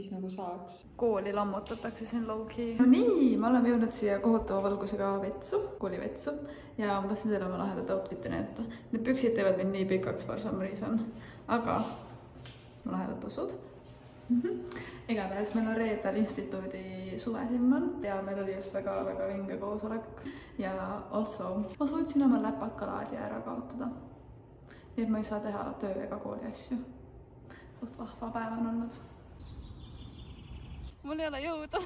siis nagu saaks. Kooli lammutatakse siin low-key. No nii, me oleme jõudnud siia kohutava valgusega vetsu, koolivetsu ja ma tahtsin teile oma lahedat outfit'i näidata. Need püksid teevad mind nii pikaks for some reason, aga lahedad tossud. Igatahes meil on reedel instituudi suvesimman ja meil oli just väga vinge koosolek ja also ma suutsin oma läpakalaadi ära kaotada. Nii et ma ei saa teha töö ega kooli asju. Suht vahva päev on olnud. Mul ei ole jõudu.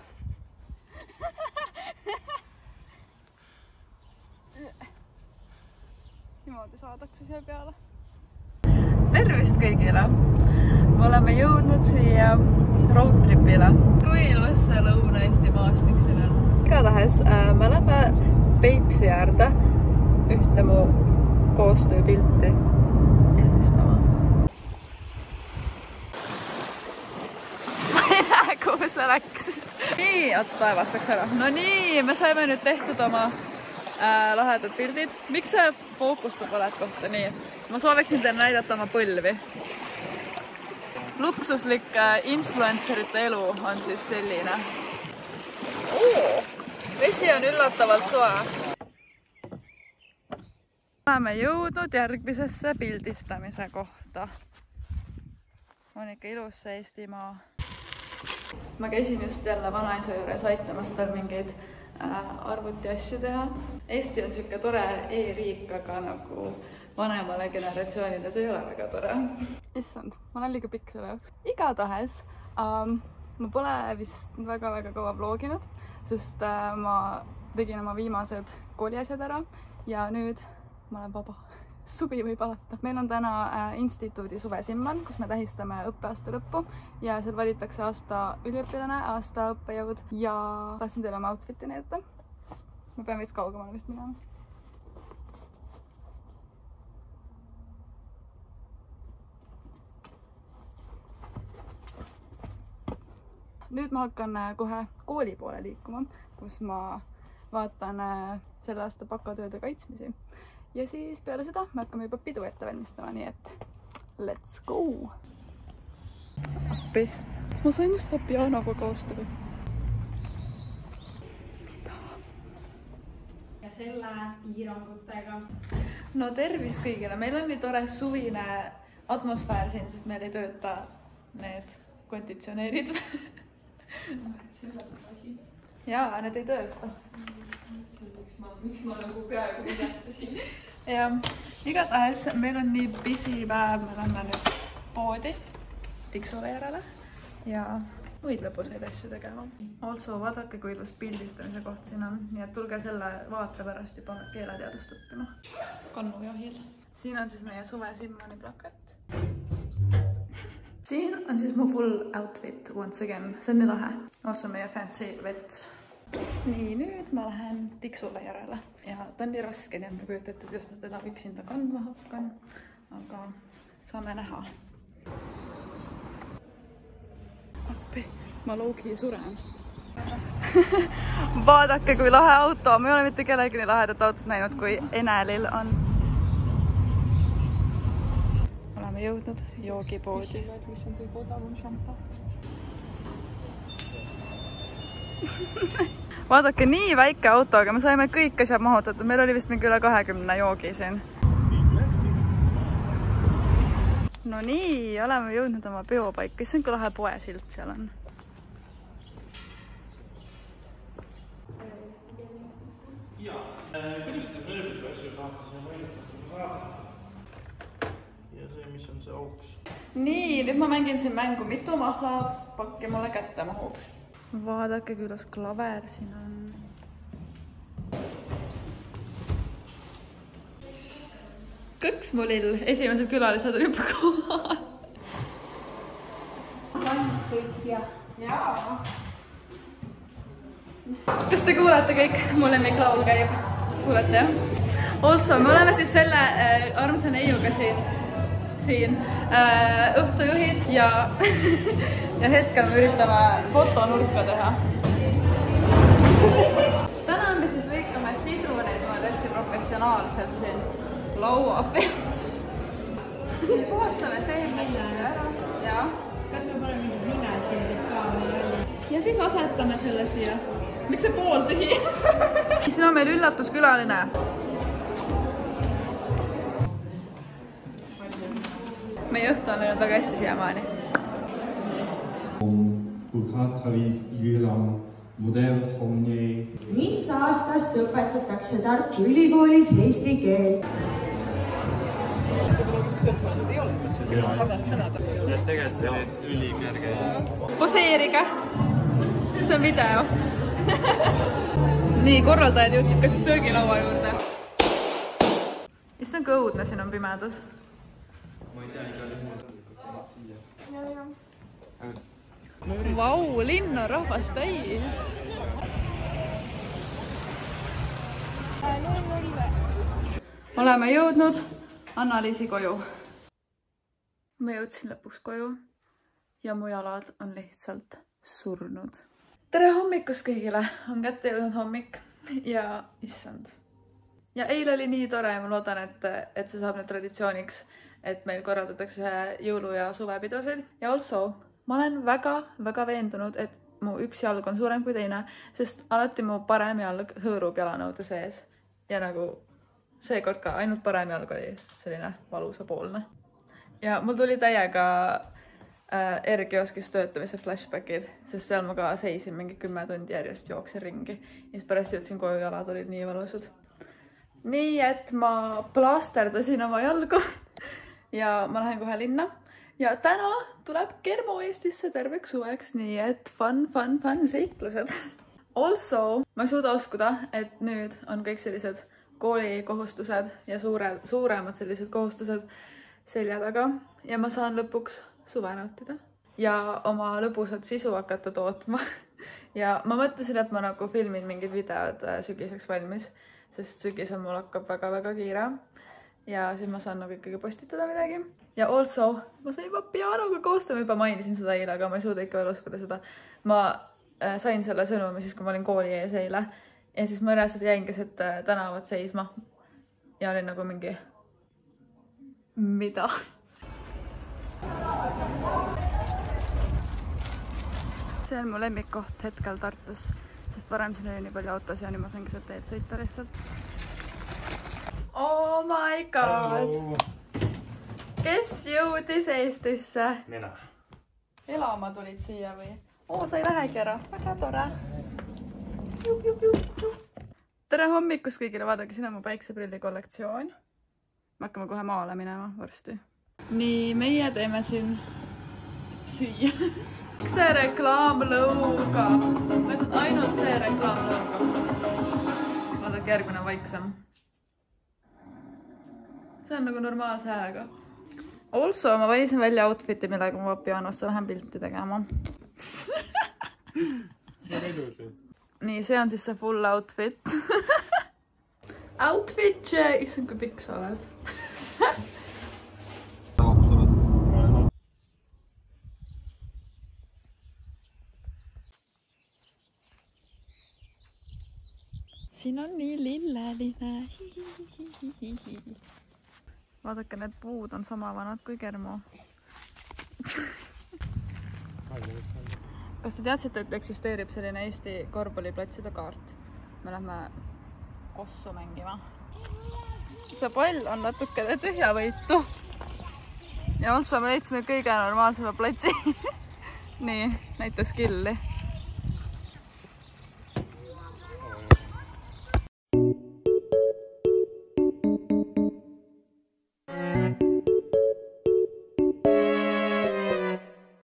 Niimoodi saadakse siia peale. Tervist kõigile! Me oleme jõudnud siia roadtripile. Kui ilus see Lõuna-Eesti maastik siin on. Igatahes me oleme Peipsi äärde ühte mu koostööpilti ehdistama. Ma ei näe, kuhu see läks. Nii, oot taevas läks ära. No nii, me saime nüüd tehtud oma lahedad pildid. Miks see fookustab valet kohta? Nii, ma sooviksin teile näidata oma põlvi. Luksuslik influencerite elu on siis selline. Vesi on üllatavalt soe. Oleme jõudnud järgmisesse pildistamise kohta. On ikka ilus see Eestimaa. Ma käisin just jälle vanaisa juures aitamas tal mingeid arvuti asju teha. Eesti on siuke tore e-riik, aga nagu vanemale generatsioonile see ei ole väga tore. Issand, ma olen liiga pikk selle jaoks. Igatahes, ma pole vist väga kaua vloginud, sest ma tegin oma viimased kooliasjad ära ja nüüd ma olen vaba. Suvi võib alata. Meil on täna instituudi suvesimman, kus me tähistame õppeaasta lõppu ja seal valitakse aasta üliõpilane, aasta õppejõud ja tahtsin teile oma outfit'i näidata. Ma pean veits kaugemale vist minema. Nüüd ma hakkan kohe kooli poole liikuma, kus ma vaatan selle aasta bakatööde kaitsmisi. Ja siis peale seda me hakkame juba pidu ette valmistama, nii et let's go! Appi. Ma sain just Fabianoga koostöö. Mida? Ja selle piirangutega. No tervist kõigile! Meil on nii tore suvine atmosfäär siin, sest meil ei tööta need konditsioneerid. Jaa, need ei tööta. Miks ma nagu peaaegu vigastasin? Ja igatahes meil on nii busy päev, me lähme nüüd poodi Tiksule järele ja muid lõbusaid asju tegema. Also vaadake, kui ilus pildistamise koht siin on, nii et tulge selle vaate pärast juba keeleteadust õppima. Kannujahil. Siin on siis meie suvesimmani plakat. Siin on siis mu full outfit once again. See on nii lahe. Also meie fancy vets. Nii, nüüd ma lähen Tiksule järele. Ja ta on nii raske, nii et ma kujutan, et kuidas ma teda üksinda kandma hakkan. Aga saame näha. Appi, ma loogi suren. Vaadake, kui lahe auto. Ma ei ole mitte kellegi nii lahedat autot näinud, kui Enelil on. Oleme jõudnud joogipoodi. Mis on kõige odavam šampa? Vaadake, nii väike auto, aga me saime kõik asjad mahutatud. Meil oli vist mingi üle 20 joogi siin. No nii, oleme jõudnud oma peopaika. See on ka lahe poesilt seal on. Jaa, kuidas te mööblit asju tahate siin mõjutada? Ja see, mis on see auks? Nii, nüüd ma mängin siin mängu, mitu mahlapakki mulle kätte mahub. Vaadake, kuidas klaver siin on. Kõks mu lill, esimesed külalised on juba kohal. Jaa. Kas te kuulete kõik? Mul lemmiklaul käib. Kuulete, jah? Also, me oleme siis selle armsa neiuga siin õhtujuhid ja hetkel me üritame fotonurka teha. Täna me siis lõikame sidruneid hästi professionaalselt siin laua peal. Puhastame seemned ära. Ja. Kas me pole mingid nime siin ka? asetame selle siia. Miks see pool tühi? Siin on meil üllatuskülaline. Meie õhtu on läinud väga hästi siiamaani. Bukhataris Jülam, Model Homne. Mis aastast õpetatakse Tartu Ülikoolis eesti keelt? Tegelikult see oli ülikerge. Poseerige. See on video. Nii, korraldajad jõudsid ka siis söögilaua juurde. Issand, kui õudne siin on pimedus. Ma ei tea, igal juhul. Vau, linn on rahvast täis. Oleme jõudnud Anna-Liisi koju. Ma jõudsin lõpuks koju ja mu jalad on lihtsalt surnud. Tere hommikust kõigile! On kätte jõudnud hommik ja issand. Ja eile oli nii tore ja ma loodan, et see saab nüüd traditsiooniks, et meil korraldatakse jõulu- ja suvepidusid. Ja also, ma olen väga veendunud, et mu üks jalg on suurem kui teine, sest alati mu parem jalg hõõrub jalanõude sees. Ja nagu seekord ka ainult parem jalg oli selline valusapoolne. Ja mul tuli täiega R-kioskis töötamise flashbackid, sest seal ma ka seisin mingi 10 tundi järjest, jooksin ringi. Ja siis pärast jõudsin koju, jalad olid nii valusad. Nii et ma plaasterdasin oma jalgu ja ma lähen kohe linna. Ja täna tuleb Kermo Eestisse terveks suveks, nii et fun seiklused. Also, ma ei suuda uskuda, et nüüd on kõik sellised koolikohustused ja suuremad sellised kohustused selja taga ja ma saan lõpuks suve nautida ja oma lõbusat sisu hakata tootma. Ja ma mõtlesin, et ma nagu filmin mingid videod sügiseks valmis, sest sügisel mul hakkab väga kiire ja siis ma saan nagu ikkagi postitada midagi. Ja also, ma sain juba pianoga koostada, ma juba mainisin seda eile, aga ma ei suuda ikka veel uskuda seda. Ma sain selle sõnumi siis, kui ma olin kooli ees eile ja siis ma reaalselt jäin keset tänavat seisma ja olin nagu mingi mida? See on mu lemmikkoht hetkel Tartus, sest varem siin oli nii palju autos ja nüüd ma sain keset teed sõita lihtsalt. Oh my god! Kes jõudis Eestisse? Mina. Elama tulid siia või? Oo, sa ei lähegi ära. Väga tore. Tere hommikust kõigile, vaadake, siin on mu päikseprilli kollektsioon. Me hakkame kohe maale minema varsti. Nii, meie teeme siin süüa. See reklaamlõuga. Ainult see reklaamlõuga. Vaadake, järgmine on vaiksem. See on nagu normaalse häälega. Also, ma valisin välja outfiti, millega ma pianosse lähen pilti tegema. Nii, see on siis see full outfit. Outfit, issand kui pikk sa oled. Siin on nii lilleline. Vaadake, need puud on sama vanad kui Kermo. Kas te teadsite, et eksisteerib selline Eesti korvpalliplatside kaart? Me lähme kossu mängima. See pall on natukene tühjavõitu. Ja also me leidsime kõige normaalsema platsi. Nii, näita skilli.